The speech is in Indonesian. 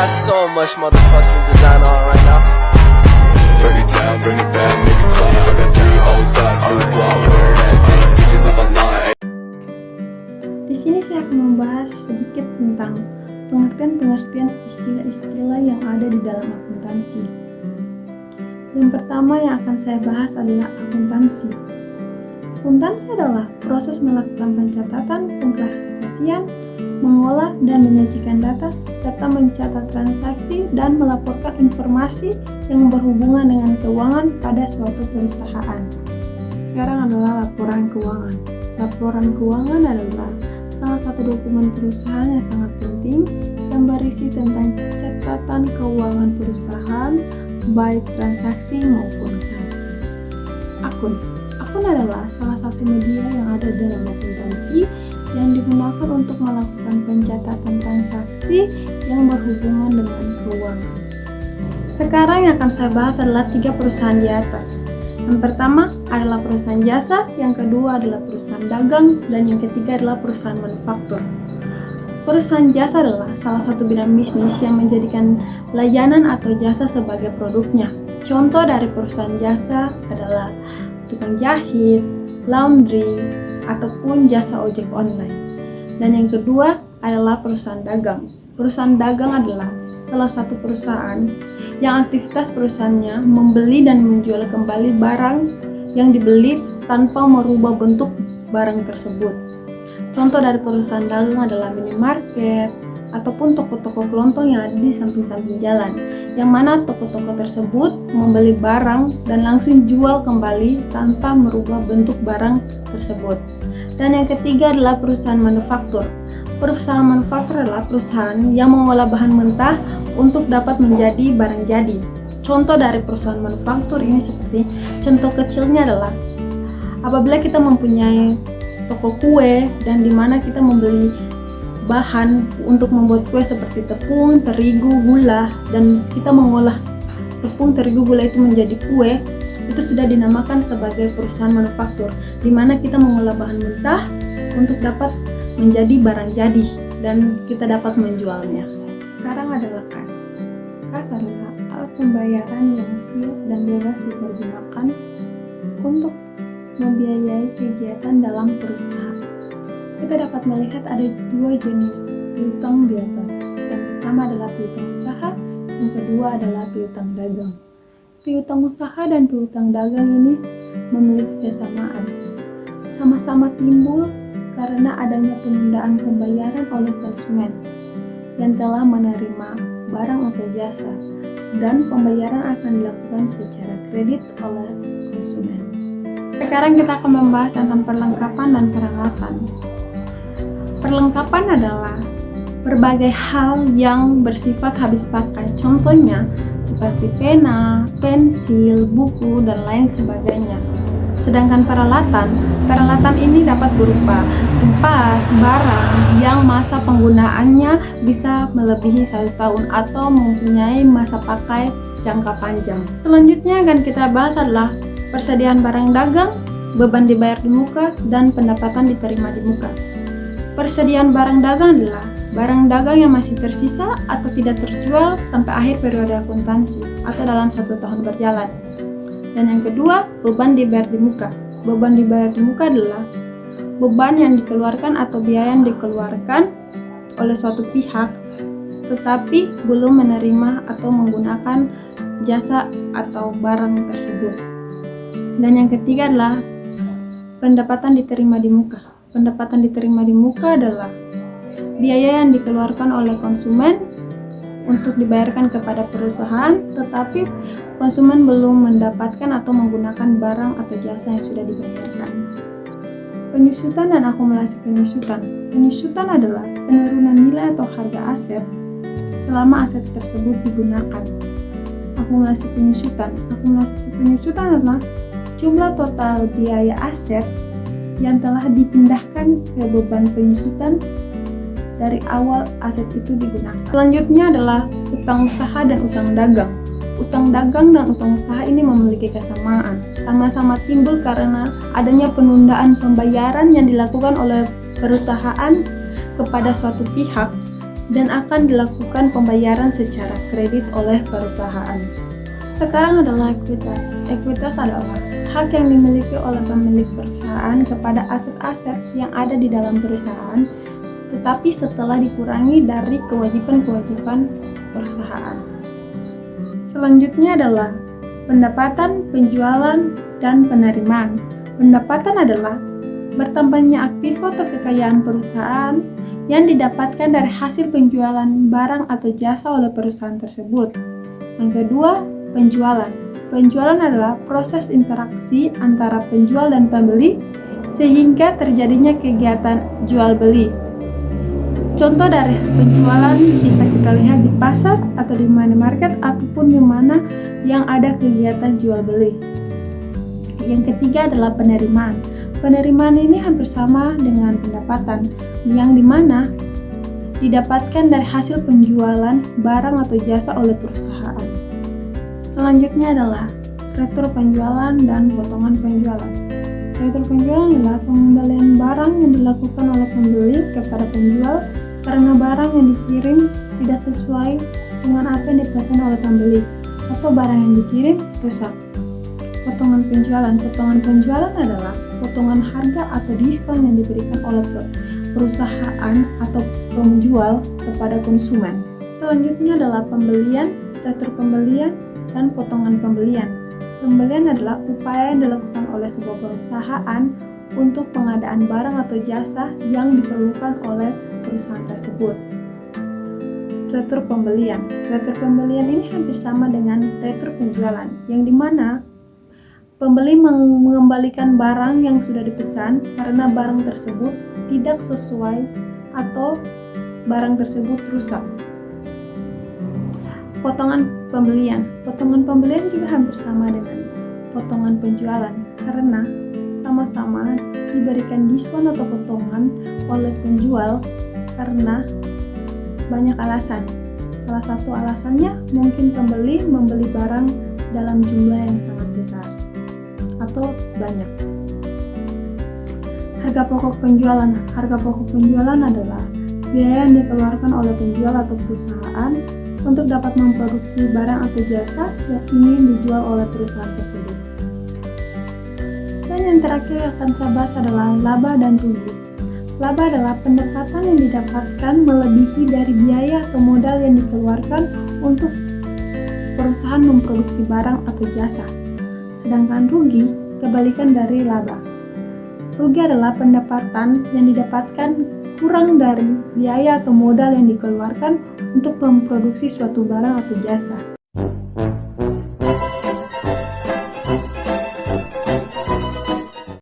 got so much motherfucking design on right now. Bring it down, bring it back, make it clap. I got 3 old thoughts, new block, where that thing, bitches on my line. Di sini saya akan membahas sedikit tentang pengertian-pengertian istilah-istilah yang ada di dalam akuntansi. Yang pertama yang akan saya bahas adalah akuntansi. Akuntansi adalah proses melakukan pencatatan, pengklasifikasian, mengolah dan menyajikan data, serta mencatat transaksi dan melaporkan informasi yang berhubungan dengan keuangan pada suatu perusahaan. Sekarang adalah laporan keuangan. Laporan keuangan adalah salah satu dokumen perusahaan yang sangat penting yang berisi tentang catatan keuangan perusahaan, baik transaksi maupun kas. Akun adalah salah satu media yang ada dalam akuntansi yang digunakan untuk melakukan pencatatan transaksi yang berhubungan dengan keuangan. Sekarang yang akan saya bahas adalah 3 perusahaan di atas. Yang pertama adalah perusahaan jasa, yang kedua adalah perusahaan dagang, dan yang ketiga adalah perusahaan manufaktur. Perusahaan jasa adalah salah satu bidang bisnis yang menjadikan layanan atau jasa sebagai produknya. Contoh dari perusahaan jasa adalah tukang jahit, laundry, ataupun jasa ojek online. Dan yang kedua adalah perusahaan dagang. Perusahaan dagang adalah salah satu perusahaan yang aktivitas perusahaannya membeli dan menjual kembali barang yang dibeli tanpa merubah bentuk barang tersebut. Contoh dari perusahaan dagang adalah minimarket ataupun toko-toko kelontong yang ada di samping-samping jalan, yang mana toko-toko tersebut membeli barang dan langsung jual kembali tanpa merubah bentuk barang tersebut. Dan yang ketiga adalah perusahaan manufaktur. Perusahaan manufaktur adalah perusahaan yang mengolah bahan mentah untuk dapat menjadi barang jadi. Contoh dari perusahaan manufaktur ini seperti contoh kecilnya adalah apabila kita mempunyai toko kue dan di mana kita membeli bahan untuk membuat kue seperti tepung, terigu, gula, dan kita mengolah tepung, terigu, gula itu menjadi kue, itu sudah dinamakan sebagai perusahaan manufaktur, di mana kita mengolah bahan mentah untuk dapat menjadi barang jadi dan kita dapat menjualnya. Sekarang adalah kas. Kas adalah alat pembayaran yang siap dan bebas dipergunakan untuk membiayai kegiatan dalam perusahaan. Kita dapat melihat ada 2 jenis piutang di atas. Yang pertama adalah piutang usaha, yang kedua adalah piutang dagang. Piutang usaha dan piutang dagang ini memiliki kesamaan. Sama-sama timbul karena adanya penundaan pembayaran oleh konsumen yang telah menerima barang atau jasa, dan pembayaran akan dilakukan secara kredit oleh konsumen. Sekarang kita akan membahas tentang perlengkapan dan peralatan. Perlengkapan adalah berbagai hal yang bersifat habis pakai, contohnya seperti pena, pensil, buku, dan lain sebagainya. Sedangkan peralatan ini dapat berupa tempat, barang yang masa penggunaannya bisa melebihi 1 tahun atau mempunyai masa pakai jangka panjang. Selanjutnya akan kita bahas adalah persediaan barang dagang, beban dibayar di muka, dan pendapatan diterima di muka. Persediaan barang dagang adalah barang dagang yang masih tersisa atau tidak terjual sampai akhir periode akuntansi atau dalam 1 tahun berjalan. Dan yang kedua, beban dibayar di muka. Beban dibayar di muka adalah beban yang dikeluarkan atau biaya yang dikeluarkan oleh suatu pihak tetapi belum menerima atau menggunakan jasa atau barang tersebut. Dan yang ketiga adalah pendapatan diterima di muka. Pendapatan diterima di muka adalah biaya yang dikeluarkan oleh konsumen untuk dibayarkan kepada perusahaan, tetapi konsumen belum mendapatkan atau menggunakan barang atau jasa yang sudah dibayarkan. Penyusutan dan akumulasi penyusutan. Penyusutan adalah penurunan nilai atau harga aset selama aset tersebut digunakan. Akumulasi penyusutan. Akumulasi penyusutan adalah jumlah total biaya aset yang telah dipindahkan ke beban penyusutan dari awal aset itu digunakan. Selanjutnya adalah utang usaha dan utang dagang. Utang dagang dan utang usaha ini memiliki kesamaan. Sama-sama timbul karena adanya penundaan pembayaran yang dilakukan oleh perusahaan kepada suatu pihak dan akan dilakukan pembayaran secara kredit oleh perusahaan. Sekarang adalah ekuitas. Ekuitas adalah hak yang dimiliki oleh pemilik perusahaan kepada aset-aset yang ada di dalam perusahaan, tetapi setelah dikurangi dari kewajiban-kewajiban perusahaan. Selanjutnya adalah pendapatan, penjualan, dan penerimaan. Pendapatan adalah bertambahnya aktif atau kekayaan perusahaan yang didapatkan dari hasil penjualan barang atau jasa oleh perusahaan tersebut. Yang kedua, penjualan. Penjualan adalah proses interaksi antara penjual dan pembeli sehingga terjadinya kegiatan jual beli. Contoh dari penjualan bisa kita lihat di pasar atau di minimarket ataupun di mana yang ada kegiatan jual beli. Yang ketiga adalah penerimaan. Penerimaan ini hampir sama dengan pendapatan, yang dimana didapatkan dari hasil penjualan barang atau jasa oleh perusahaan. Selanjutnya adalah retur penjualan dan potongan penjualan. Retur penjualan adalah pengembalian barang yang dilakukan oleh pembeli kepada penjual karena barang yang dikirim tidak sesuai dengan apa yang dipesan oleh pembeli atau barang yang dikirim rusak. Potongan penjualan. Potongan penjualan adalah potongan harga atau diskon yang diberikan oleh perusahaan atau penjual kepada konsumen. Selanjutnya adalah pembelian, retur pembelian, dan potongan pembelian. Pembelian adalah upaya yang dilakukan oleh sebuah perusahaan untuk pengadaan barang atau jasa yang diperlukan oleh perusahaan tersebut. Retur pembelian. Retur pembelian ini hampir sama dengan retur penjualan, yang dimana pembeli mengembalikan barang yang sudah dipesan karena barang tersebut tidak sesuai atau barang tersebut rusak. Potongan pembelian. Potongan pembelian juga hampir sama dengan potongan penjualan karena sama-sama diberikan diskon atau potongan oleh penjual karena banyak alasan. Salah satu alasannya mungkin pembeli membeli barang dalam jumlah yang sangat besar atau banyak. Harga pokok penjualan. Harga pokok penjualan adalah biaya yang dikeluarkan oleh penjual atau perusahaan untuk dapat memproduksi barang atau jasa yang ingin dijual oleh perusahaan tersebut. Dan yang terakhir akan saya bahas adalah laba dan rugi. Laba adalah pendapatan yang didapatkan melebihi dari biaya atau modal yang dikeluarkan untuk perusahaan memproduksi barang atau jasa. Sedangkan rugi kebalikan dari laba. Rugi adalah pendapatan yang didapatkan kurang dari biaya atau modal yang dikeluarkan untuk memproduksi suatu barang atau jasa.